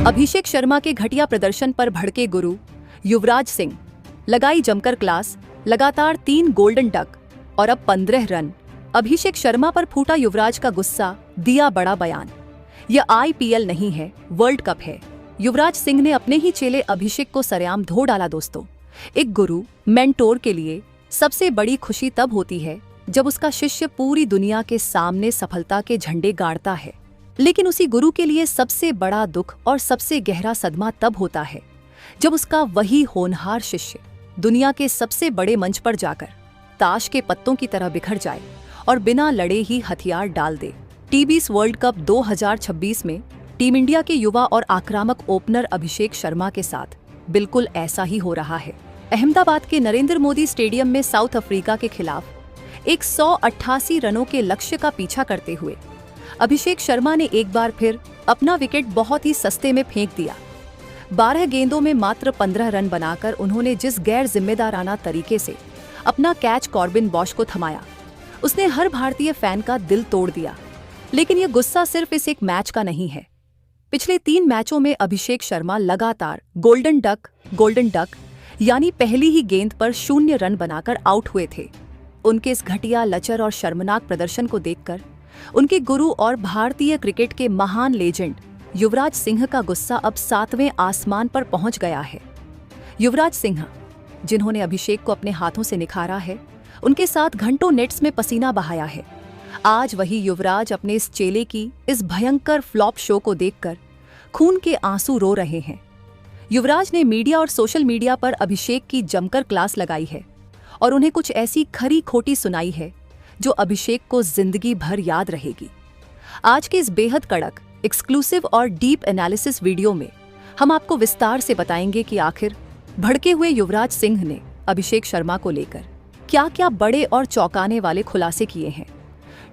अभिषेक शर्मा के घटिया प्रदर्शन पर भड़के गुरु युवराज सिंह, लगाई जमकर क्लास, लगातार 3 गोल्डन डक और अब 15 रन। अभिषेक शर्मा पर फूटा युवराज का गुस्सा, दिया बड़ा बयान। यह IPL नहीं है, वर्ल्ड कप है। युवराज सिंह ने अपने ही चेले अभिषेक को सरेआम धो डाला। दोस्तों, एक गुरु मेंटोर के लिए सबसे बड़ी खुशी तब होती है जब उसका शिष्य पूरी दुनिया के सामने सफलता के झंडे गाड़ता है, लेकिन उसी गुरु के लिए सबसे बड़ा दुख और सबसे गहरा सदमा तब होता है जब उसका वही होनहार शिष्य दुनिया के सबसे बड़े मंच पर जाकर ताश के पत्तों की तरह बिखर जाए और बिना लड़े ही हथियार डाल दे। T20 वर्ल्ड कप 2026 में टीम इंडिया के युवा और आक्रामक ओपनर अभिषेक शर्मा के साथ बिल्कुल ऐसा ही हो रहा है। अहमदाबाद के नरेंद्र मोदी स्टेडियम में साउथ अफ्रीका के खिलाफ 188 रनों के लक्ष्य का पीछा करते हुए अभिषेक शर्मा ने एक बार फिर अपना विकेट बहुत ही सस्ते में फेंक दिया। 12 गेंदों में मात्र 15 रन बनाकर उन्होंने जिस गैर जिम्मेदाराना तरीके से अपना कैच कॉर्बिन बॉश को थमाया, उसने हर भारतीय फैन का दिल तोड़ दिया। लेकिन यह गुस्सा सिर्फ इस एक मैच का नहीं है। पिछले 3 मैचों में अभिषेक शर्मा लगातार गोल्डन डक यानी पहली ही गेंद पर 0 रन बनाकर आउट हुए थे। उनके इस घटिया, लचर और शर्मनाक प्रदर्शन को देखकर उनके गुरु और भारतीय क्रिकेट के महान लेजेंड युवराज सिंह का गुस्सा अब 7वें आसमान पर पहुंच गया है। युवराज सिंह, जिन्होंने अभिषेक को अपने हाथों से निखारा है, उनके साथ घंटों नेट्स में पसीना बहाया है, आज वही युवराज अपने इस चेले की इस भयंकर फ्लॉप शो को देखकर खून के आंसू रो रहे हैं। युवराज ने मीडिया और सोशल मीडिया पर अभिषेक की जमकर क्लास लगाई है और उन्हें कुछ ऐसी खरी खोटी सुनाई है जो अभिषेक को जिंदगी भर याद रहेगी। आज के इस बेहद कड़क, एक्सक्लूसिव और डीप एनालिसिस वीडियो में हम आपको विस्तार से बताएंगे कि आखिर भड़के हुए युवराज सिंह ने अभिषेक शर्मा को लेकर क्या क्या बड़े और चौंकाने वाले खुलासे किए हैं।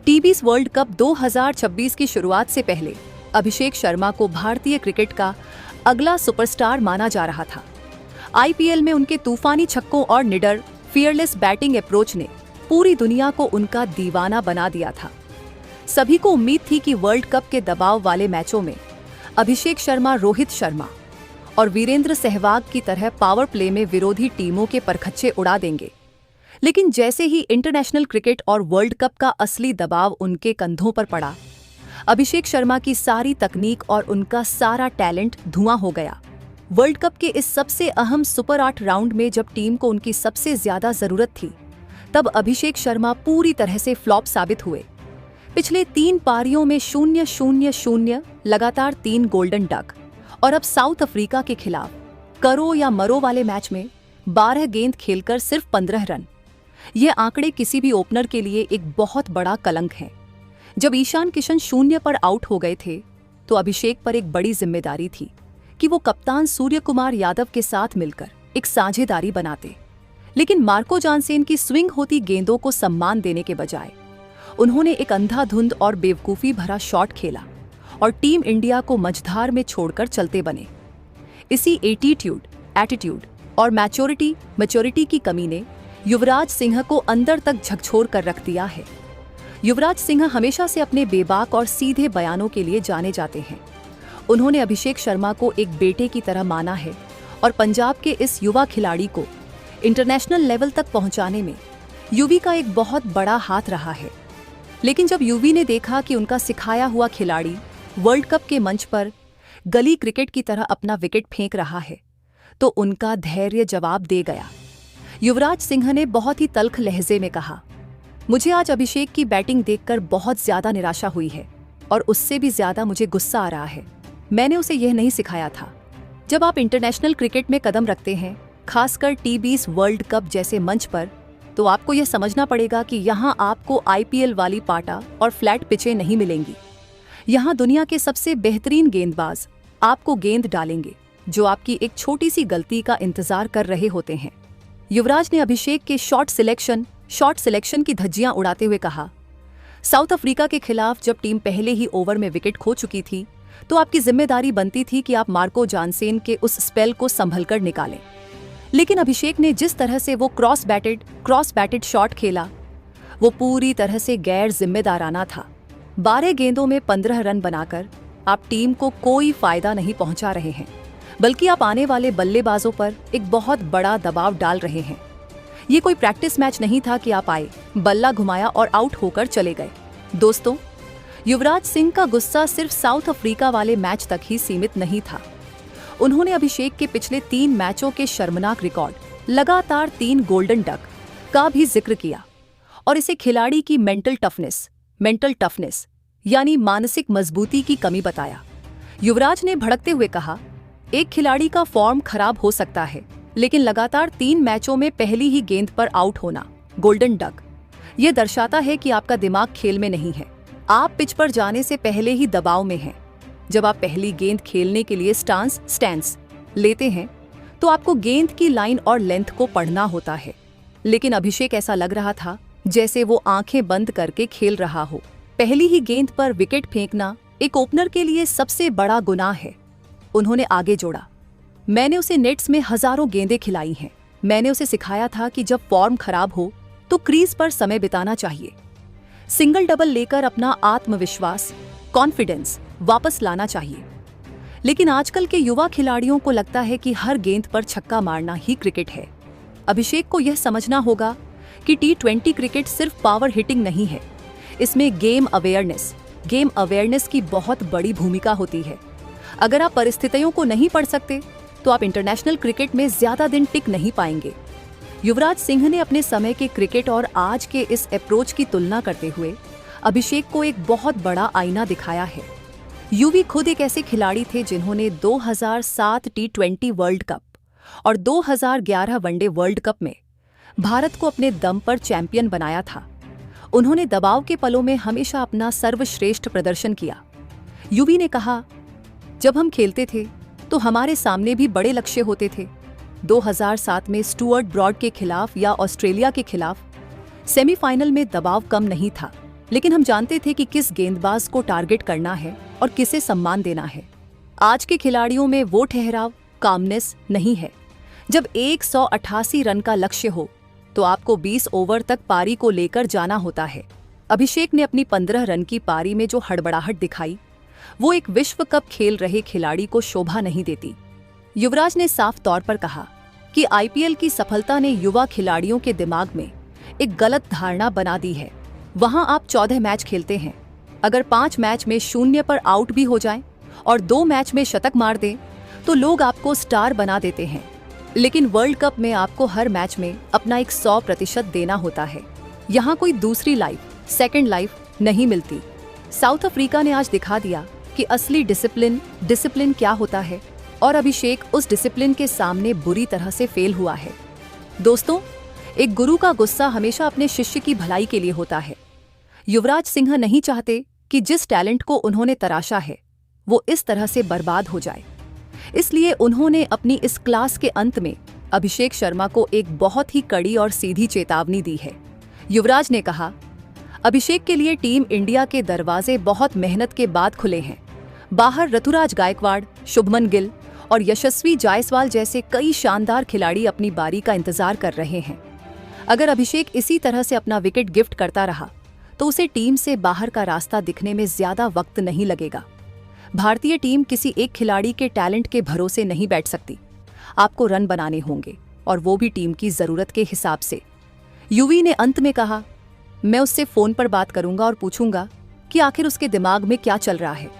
T20 वर्ल्ड कप 2026 की शुरुआत से पहले अभिषेक शर्मा को भारतीय क्रिकेट का अगला सुपरस्टार माना जा रहा था। IPL में उनके तूफानी छक्कों और निडर, फियरलेस बैटिंग अप्रोच ने पूरी दुनिया को उनका दीवाना बना दिया था। सभी को उम्मीद थी कि वर्ल्ड कप के दबाव वाले मैचों में अभिषेक शर्मा, रोहित शर्मा और वीरेंद्र सहवाग की तरह पावर प्ले में विरोधी टीमों के परखच्चे उड़ा देंगे। लेकिन जैसे ही इंटरनेशनल क्रिकेट और वर्ल्ड कप का असली दबाव उनके कंधों पर पड़ा, अभिषेक शर्मा की सारी तकनीक और उनका सारा टैलेंट धुआं हो गया। वर्ल्ड कप के इस सबसे अहम सुपर 8 राउंड में जब टीम को उनकी सबसे ज्यादा जरूरत थी, तब अभिषेक शर्मा पूरी तरह से फ्लॉप साबित हुए। पिछले 3 पारियों में 0-0-0 लगातार 3 गोल्डन डक और अब साउथ अफ्रीका के खिलाफ करो या मरो वाले मैच में 12 गेंद खेलकर सिर्फ 15 रन। ये आंकड़े किसी भी ओपनर के लिए एक बहुत बड़ा कलंक है। जब ईशान किशन 0 पर आउट हो गए थे, तो अभिषेक पर एक बड़ी जिम्मेदारी थी कि वो कप्तान सूर्य कुमार यादव के साथ मिलकर एक साझेदारी बनाते। लेकिन मार्को जानसेन की स्विंग होती गेंदों को सम्मान देने के बजाय उन्होंने एक अंधाधुंध और बेवकूफ़ी भरा शॉट खेला और टीम इंडिया को मझधार में छोड़कर चलते बने। इसी एटीट्यूड और मैच्योरिटी की कमी ने युवराज सिंह को अंदर तक झकझोर कर रख दिया है। युवराज सिंह हमेशा से अपने बेबाक और सीधे बयानों के लिए जाने जाते हैं। उन्होंने अभिषेक शर्मा को एक बेटे की तरह माना है और पंजाब के इस युवा खिलाड़ी को इंटरनेशनल लेवल तक पहुंचाने में युवी का एक बहुत बड़ा हाथ रहा है। लेकिन जब युवी ने देखा कि उनका सिखाया हुआ खिलाड़ी वर्ल्ड कप के मंच पर गली क्रिकेट की तरह अपना विकेट फेंक रहा है, तो उनका धैर्य जवाब दे गया। युवराज सिंह ने बहुत ही तल्ख लहजे में कहा, मुझे आज अभिषेक की बैटिंग देखकर बहुत ज्यादा निराशा हुई है और उससे भी ज्यादा मुझे गुस्सा आ रहा है। मैंने उसे यह नहीं सिखाया था। जब आप इंटरनेशनल क्रिकेट में कदम रखते हैं, खासकर T20 वर्ल्ड कप जैसे मंच पर, तो आपको यह समझना पड़ेगा कि यहाँ आपको IPL वाली पाटा और फ्लैट पिचें नहीं मिलेंगी। यहाँ दुनिया के सबसे बेहतरीन गेंदबाज आपको गेंद डालेंगे जो आपकी एक छोटी सी गलती का इंतजार कर रहे होते हैं। युवराज ने अभिषेक के शॉट सिलेक्शन की धज्जियां उड़ाते हुए कहा, साउथ अफ्रीका के खिलाफ जब टीम पहले ही ओवर में विकेट खो चुकी थी, तो आपकी जिम्मेदारी बनती थी कि आप मार्को जानसेन के उस स्पेल को संभलकर निकालें। लेकिन अभिषेक ने जिस तरह से वो क्रॉस बैटेड शॉट खेला, वो पूरी तरह से गैर जिम्मेदाराना था। 12 गेंदों में 15 रन बनाकर आप टीम को कोई फायदा नहीं पहुंचा रहे हैं, बल्कि आप आने वाले बल्लेबाजों पर एक बहुत बड़ा दबाव डाल रहे हैं। ये कोई प्रैक्टिस मैच नहीं था कि आप आए, बल्ला घुमाया और आउट होकर चले गए। दोस्तों, युवराज सिंह का गुस्सा सिर्फ साउथ अफ्रीका वाले मैच तक ही सीमित नहीं था। उन्होंने अभिषेक के पिछले 3 मैचों के शर्मनाक रिकॉर्ड, लगातार 3 गोल्डन डक का भी जिक्र किया और इसे खिलाड़ी की मेंटल टफनेस यानी मानसिक मजबूती की कमी बताया। युवराज ने भड़कते हुए कहा, एक खिलाड़ी का फॉर्म खराब हो सकता है, लेकिन लगातार 3 मैचों में पहली ही गेंद पर आउट होना, गोल्डन डक, यह दर्शाता है कि आपका दिमाग खेल में नहीं है। आप पिच पर जाने से पहले ही दबाव में हैं। जब आप पहली गेंद खेलने के लिए स्टैंस लेते हैं तो आपको गेंद की लाइन और लेंथ को पढ़ना होता है। लेकिन अभिषेक ऐसा लग रहा था जैसे वो आंखें बंद करके खेल रहा हो। पहली ही गेंद पर विकेट फेंकना एक ओपनर के लिए सबसे बड़ा गुनाह है। उन्होंने आगे जोड़ा, मैंने उसे नेट्स में हजारों गेंदें खिलाई हैं। मैंने उसे सिखाया था कि जब फॉर्म खराब हो तो क्रीज पर समय बिताना चाहिए, सिंगल डबल लेकर अपना आत्मविश्वास, कॉन्फिडेंस वापस लाना चाहिए। लेकिन आजकल के युवा खिलाड़ियों को लगता है कि हर गेंद पर छक्का मारना ही क्रिकेट है। अभिषेक को यह समझना होगा कि T20 क्रिकेट सिर्फ पावर हिटिंग नहीं है, इसमें गेम अवेयरनेस की बहुत बड़ी भूमिका होती है। अगर आप परिस्थितियों को नहीं पढ़ सकते तो आप इंटरनेशनल क्रिकेट में ज्यादा दिन टिक नहीं पाएंगे। युवराज सिंह ने अपने समय के क्रिकेट और आज के इस अप्रोच की तुलना करते हुए अभिषेक को एक बहुत बड़ा आईना दिखाया है। युवी खुद एक ऐसे खिलाड़ी थे जिन्होंने 2007 T20 वर्ल्ड कप और 2011 वनडे वर्ल्ड कप में भारत को अपने दम पर चैंपियन बनाया था। उन्होंने दबाव के पलों में हमेशा अपना सर्वश्रेष्ठ प्रदर्शन किया। युवी ने कहा, जब हम खेलते थे तो हमारे सामने भी बड़े लक्ष्य होते थे। 2007 में स्टुअर्ट ब्रॉड के खिलाफ या ऑस्ट्रेलिया के खिलाफ सेमीफाइनल में दबाव कम नहीं था, लेकिन हम जानते थे कि किस गेंदबाज को टारगेट करना है और किसे सम्मान देना है। आज के खिलाड़ियों में वो ठहराव, कामनेस नहीं है। जब 188 रन का लक्ष्य हो तो आपको 20 ओवर तक पारी को लेकर जाना होता है। अभिषेक ने अपनी 15 रन की पारी में जो हड़बड़ाहट दिखाई, वो एक विश्व कप खेल रहे खिलाड़ी को शोभा नहीं देती। युवराज ने साफ तौर पर कहा कि आईपीएल की सफलता ने युवा खिलाड़ियों के दिमाग में एक गलत धारणा बना दी है। वहां आप 14 मैच खेलते हैं, अगर 5 मैच में 0 पर आउट भी हो जाएं और 2 मैच में शतक मार दें तो लोग आपको स्टार बना देते हैं। लेकिन वर्ल्ड कप में आपको हर मैच में अपना एक 100% देना होता है। यहाँ कोई दूसरी लाइफ, सेकंड लाइफ नहीं मिलती। साउथ अफ्रीका ने आज दिखा दिया कि असली डिसिप्लिन क्या होता है, और अभिषेक उस डिसिप्लिन के सामने बुरी तरह से फेल हुआ है। दोस्तों, एक गुरु का गुस्सा हमेशा अपने शिष्य की भलाई के लिए होता है। युवराज सिंह नहीं चाहते कि जिस टैलेंट को उन्होंने तराशा है वो इस तरह से बर्बाद हो जाए। इसलिए उन्होंने अपनी इस क्लास के अंत में अभिषेक शर्मा को एक बहुत ही कड़ी और सीधी चेतावनी दी है। युवराज ने कहा, अभिषेक के लिए टीम इंडिया के दरवाजे बहुत मेहनत के बाद खुले हैं। बाहर ऋतुराज गायकवाड़, शुभमन गिल और यशस्वी जायसवाल जैसे कई शानदार खिलाड़ी अपनी बारी का इंतजार कर रहे हैं। अगर अभिषेक इसी तरह से अपना विकेट गिफ्ट करता रहा तो उसे टीम से बाहर का रास्ता दिखने में ज्यादा वक्त नहीं लगेगा। भारतीय टीम किसी एक खिलाड़ी के टैलेंट के भरोसे नहीं बैठ सकती। आपको रन बनाने होंगे, और वो भी टीम की जरूरत के हिसाब से। युवी ने अंत में कहा, मैं उससे फोन पर बात करूंगा और पूछूंगा कि आखिर उसके दिमाग में क्या चल रहा है।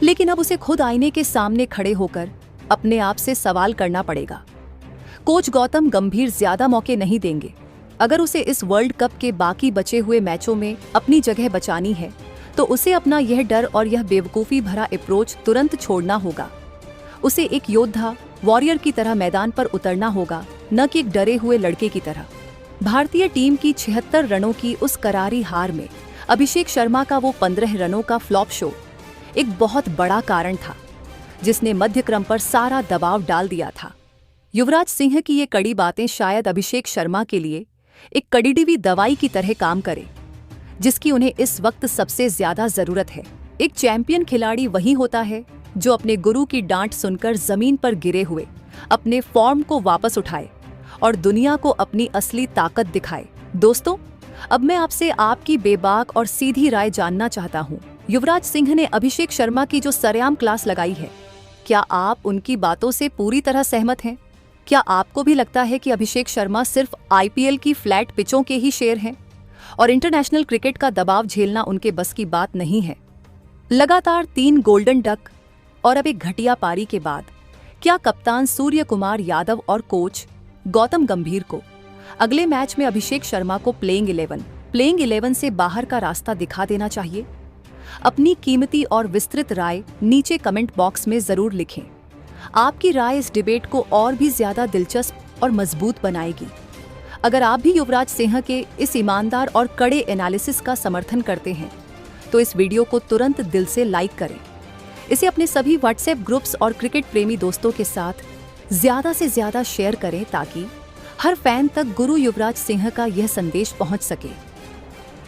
लेकिन अब उसे खुद आईने के सामने खड़े होकर अपने आप से सवाल करना पड़ेगा। कोच गौतम गंभीर ज्यादा मौके नहीं देंगे। अगर उसे इस वर्ल्ड कप के बाकी बचे हुए मैचों में अपनी जगह बचानी है तो उसे अपना यह डर और यह बेवकूफ़ी भरा अप्रोच तुरंत छोड़ना होगा। उसे एक योद्धा, वॉरियर की तरह मैदान पर उतरना होगा, न कि एक डरे हुए लड़के की तरह। भारतीय टीम की 76 रनों की उस करारी हार में अभिषेक शर्मा का वो 15 रनों का फ्लॉप शो एक बहुत बड़ा कारण था, जिसने मध्यक्रम पर सारा दबाव डाल दिया था। युवराज सिंह की ये कड़ी बातें शायद अभिषेक शर्मा के लिए एक कड़ीडीवी दवाई की तरह काम करे, जिसकी उन्हें इस वक्त सबसे ज्यादा जरूरत है। एक चैंपियन खिलाड़ी वही होता है जो अपने गुरु की डांट सुनकर जमीन पर गिरे हुए अपने फॉर्म को वापस उठाए और दुनिया को अपनी असली ताकत दिखाए। दोस्तों, अब मैं आपसे आपकी बेबाक और सीधी राय जानना चाहता हूँ। युवराज सिंह ने अभिषेक शर्मा की जो सरेआम क्लास लगाई है, क्या आप उनकी बातों से पूरी तरह सहमत हैं? क्या आपको भी लगता है कि अभिषेक शर्मा सिर्फ आईपीएल की फ्लैट पिचों के ही शेर हैं और इंटरनेशनल क्रिकेट का दबाव झेलना उनके बस की बात नहीं है? लगातार 3 गोल्डन डक और अब एक घटिया पारी के बाद क्या कप्तान सूर्य कुमार यादव और कोच गौतम गंभीर को अगले मैच में अभिषेक शर्मा को प्लेइंग 11 से बाहर का रास्ता दिखा देना चाहिए? अपनी कीमती और विस्तृत राय नीचे कमेंट बॉक्स में जरूर लिखें। आपकी राय इस डिबेट को और भी ज्यादा दिलचस्प और मजबूत बनाएगी। अगर आप भी युवराज सिंह के इस ईमानदार और कड़े एनालिसिस का समर्थन करते हैं तो इस वीडियो को तुरंत दिल से लाइक करें। इसे अपने सभी व्हाट्सएप ग्रुप्स और क्रिकेट प्रेमी दोस्तों के साथ ज्यादा से ज्यादा शेयर करें ताकि हर फैन तक गुरु युवराज सिंह का यह संदेश पहुंच सके।